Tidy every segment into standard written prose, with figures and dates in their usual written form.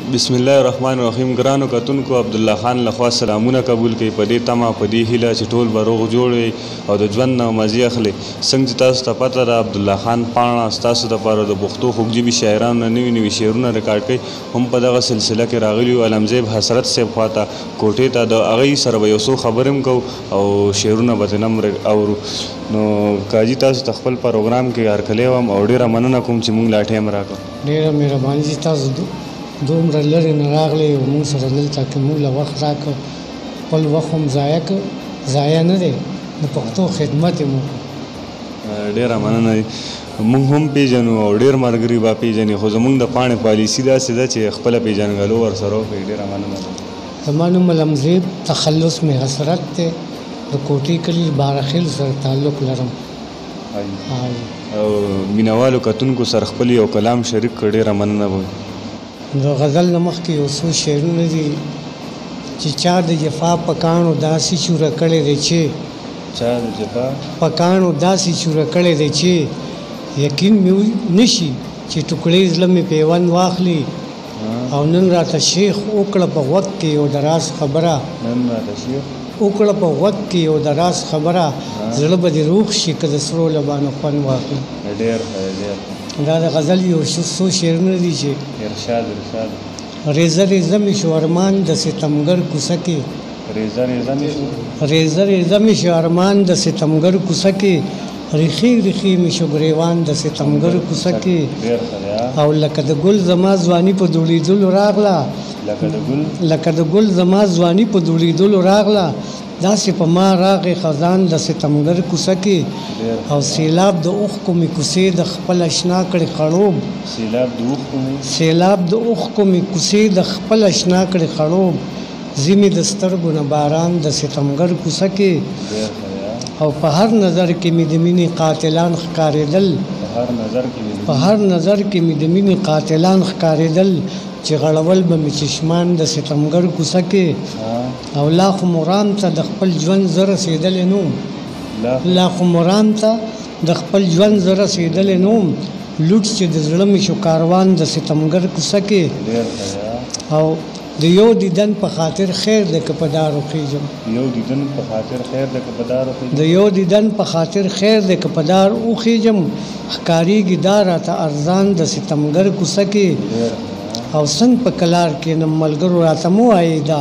بسم الله الرحمن الرحیم. ګرانو کتونکو، عبدالله خان لخوا سلامونه قبول کړئ. په دې تمه په دې هیله چې ټول به روغ جوړ وي او د ژوند نه مزې اخلي. څنګه چې تاسو ته پته ده، عبدالله خان پاڼه ستاسو دپاره د پښتو خوږژبي شاعرانو نه نوي نوي شعرونه ریکارډ کوي. هم په دغه سلسله کې راغلي یو علمزیب حسرت صاحب خواته کوټې ته، د هغوی سره به یو څو خبرې هم کوو او شعرونه به ترې هم اورو. نو کاجي تاسو ته خپل پروګرام کې هرکلی وم او ډېره مننه کوم چې موږ لا ټایم راکړو. ډېره مهرباني چې تاسو دومره لرې نه راغلی او موږ سره دلته کې موږ له وخت راکړ. خپل وخت هم ضایع نه دی، د پښتو خدمت یې مو ډېره مننه. موږ هم پیژنو او ډېر ملګري به پیژني، خو زموږ د پاڼې پالیسي داسې ده چې خپله پیژنګلو ورسره وکړي. ډېره مننه. زما نوم علمزیب تخلص مې حسرت دی، د کوټې کلي بارخیل سره تعلق لرم. او مینوالو کتونکو سره خپل یو کلام شریک کړ. ډېره مننه به د غزل نه مخکې یو څو شعرونه دي چې چا د جفا په کاڼو داسې چوره کړی دی چې چا د جفا په کاڼو داسې چوره کړی دی چې یقین مې نشي چې ټوکړې زړه مې پیوند واخلي. او نن راته شیخ وکړه په غوږ کې یو دراز خبره، وکړه په غوږ کې یو دراز خبره، زړه به دې روغ شي که د سرو لبانو خوند واخلي. دا د غزل یو څو شعرونه دي چې ریزه ریزه مې شو ارمان د ستمګر کوڅه کې، ریزه ریزه مې شو ارمان د ستمګر کوڅه کې، ریخي ریخي مې شو ګریوان د ستمګر کوڅه کې. او لکه د ګل زما ځواني په دوړېدلو راغله، لکه د ګل زما ځواني په دوړېدلو راغله، داسې په ما راغې خزان د ستمګر کوڅه کې. او سیلاب د اوښکو مې کوڅې د خپل اشنا کړې خړوب، سیلاب د اوښکو مې کوڅې د خپل اشنا کړې خړوب، زمې د سترګو نه باران د ستمګر کوڅه کې. او په هر نظر کې مې د مینې قاتلان ښکارېدل، په هر نظر کې مې د مینې قاتلان ښکارېدل، چې غړول به مې چشمان د ستمګر کوڅه کې. او لا خو مرام ته د خپل ژوند زه رسېدلی نوم، لا خو مرام ته د خپل ژوند زه رسېدلی نوم، لوټ چې د زړه مې شو کاروان د ستمګر کوڅه کې. او د یو دیدن په خاطر خیر د که په دارو خیجم، د یو دیدن په خاطر خیر د که په دار وخیجم، ښکارېږي دا راته ارزان د ستمګر کوڅه کې. او څنګ په کلار کې نم ملګرو راته مو وایي دا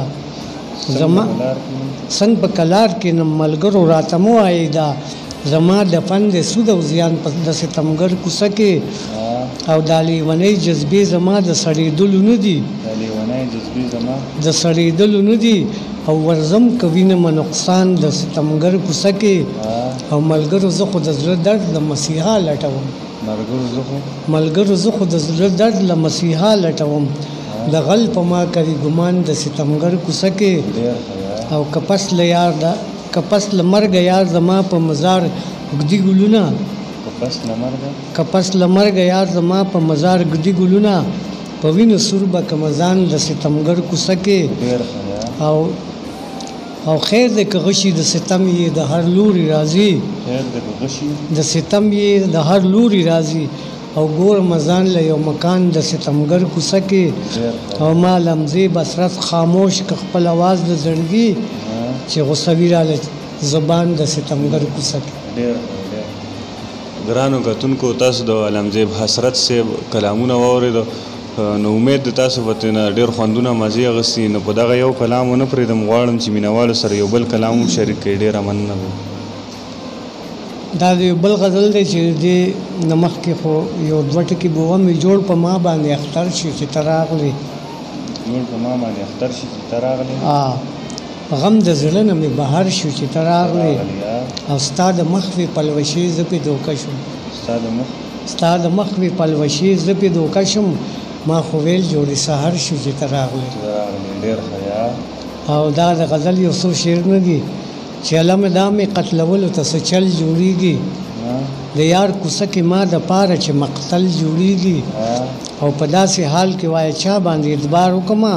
زما، څنګ په کلار کې نم ملګرو راته مو وایي دا زما د فن د سود او زیان په د ستمګر کوڅه کې. او دا لیونۍ جذبې زما د سړېدلو نه دي، د سړېدلو نه دي. او ورزم کوي نه نقصان د ستمګر کوڅه کې. او ملګرو زه خو د زړه درد د مسیحا لټوم، ملګرو زه خو د زړه درد له مسیحا لټوم، د غل په ما کوي ګمان د ستمګر کوڅه کې. او کپس له یار دا کپس له مرګه یار زما په مزار ګدي ګلونه، کپس له مرګه یار زما په مزار ګدي ګلونه، په وینو سور به کمزان د ستمګر کوڅه کې. او خیر دې که غشي د ستم یې د هر لوري راځي، د ستم یې د هر لوري راځي. او ګور مزان له یو مکان د ستمګر کوڅه کې. او ما لمزې بسرت خاموش که خپل آواز د زړګي، چې غوسوي راله زبان د ستمګر کوڅه کې. ګرانو کتونکو، تاسو د علمزیب حسرت صاحب کلامونه واورېدو، نو امید د تاسو به ترېنه ډېر خوندونه مزې اخیستي. نو په دغه یو کلام ونه پرېږدم، غواړم چې مینهوالو سره یو بل کلام هم شریک کړي. ډېره مننه. دا د یو بل غزل دی چې دې نه مخکې خو یو دوه ټکي به ومې جوړ په ما باندې اختر شي چې ته راغلې، غم د زړه نه مې بهر شو چې ته راغلې. او ستا د مخ وې پلوشې زه پې دوکه شم، ستا د مخ وې پلوشې زه پې دوکه شم، ما خو ویل جوړې سهر شو چې ته راغلې. او دا د غزل یو څو شعرونه دي چې علم دا مې قتلولو ته څه چل جوړېږي، د یار کوڅه کې ما د پاره چې مقتل جوړېږي. او په داسې حال کې وایه چا باندې اعتبار وکړمه،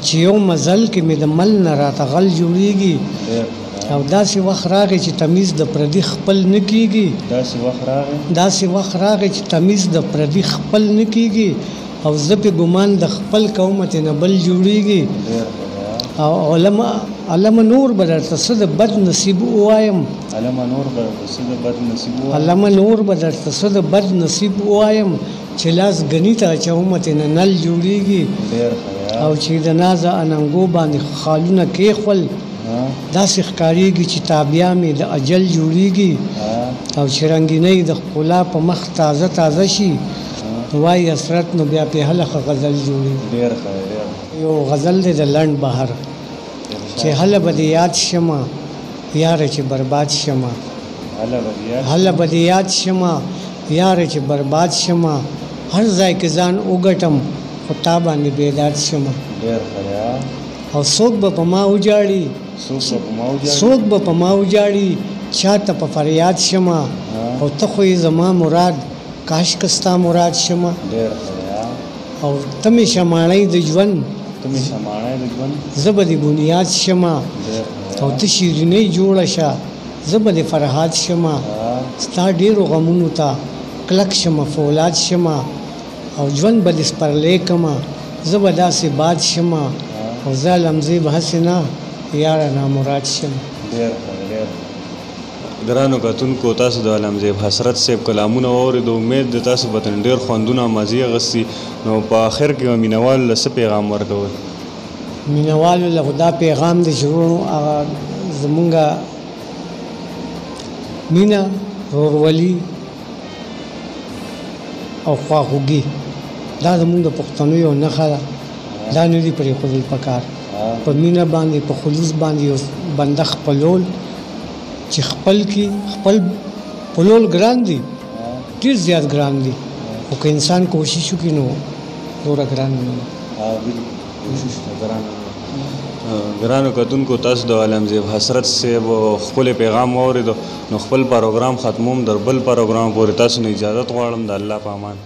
چې یو مزل کې مې د مل نه راته غل جوړېږي. او داسې وخت راغی چې تمیز د پردي خپل نه کېږي، داسې وخت راغی چې تمیز د پردي خپل نه کېږي. او زه پې ګمان د خپل قوم نه بل جوړېږي او علم نور به درته څه د بد نصیب ووایم علم نور به درته څه د بد نصیب ووایم چې لاس ګني ته اچوم ترې نه نل جوړېږي او چې د نازه اننګو باندې خالونه کېښول داسې ښکارېږي چې تابیا مې د اجل جوړېږي او چې رنګینۍ د ښکلا په مخ تازه تازه شي وایي حسرت نو بیا پې هلکه غزل جوړېږي یو غزل دی د لنډ بهر چې هله به دې یاد شمه یاره چې برباد شمه هله به دې یاد شمه یاره چې برباد شمه هر ځای کې ځان وګټم خو تا باندې بیداد شمه او څوک به په ما وجاړي څوک به په ما وجاړي چاته په فریاد شمه او ته خو یې زما مراد کاش که ستا مراد شمه او ته مې شماړی د ژوند زه به دې بنیاد شمه او ته شیرینۍ جوړه شه زه به دې فرهاد شمه ستا ډېرو غمونو ته کلک شمه فولاد شمه او ژوند به دې سپرلی کمه زه به داسې باد شمه او زه لمزې به هسې نه یاره نامراد شمه. ګرانو کتونکو تاسو د علمزیب حسرت صاحب کلامونه واورېدو امید د تاسو به ترې ډېر خوندونه مزې اخیستي نو په آخر کې به مینهوالو له څه پیغام ورکوئ؟ مینهوالو له خو دا پیغام دی چې وروڼو هغه زمونږ مینه ورورولي او خواخوږي دا زمونږ د پښتنو یو نښه ده دا نه دي پرېښودل پکار په مینه باندې په خلوص باندې یو بنده خپلول چې خپل کې خپل پلول ګران دي ډېر زیات ګران دي خو که انسان کوشش وکړي نو دومره ګران نه وي. ګرانو کتونکو تاسو د علمزیب حسرت صاحب ښکلی پیغام واورېدو نو خپل پروګرام ختموم در بل پروګرام پورې تاسو نه اجازت غواړم د الله په امان.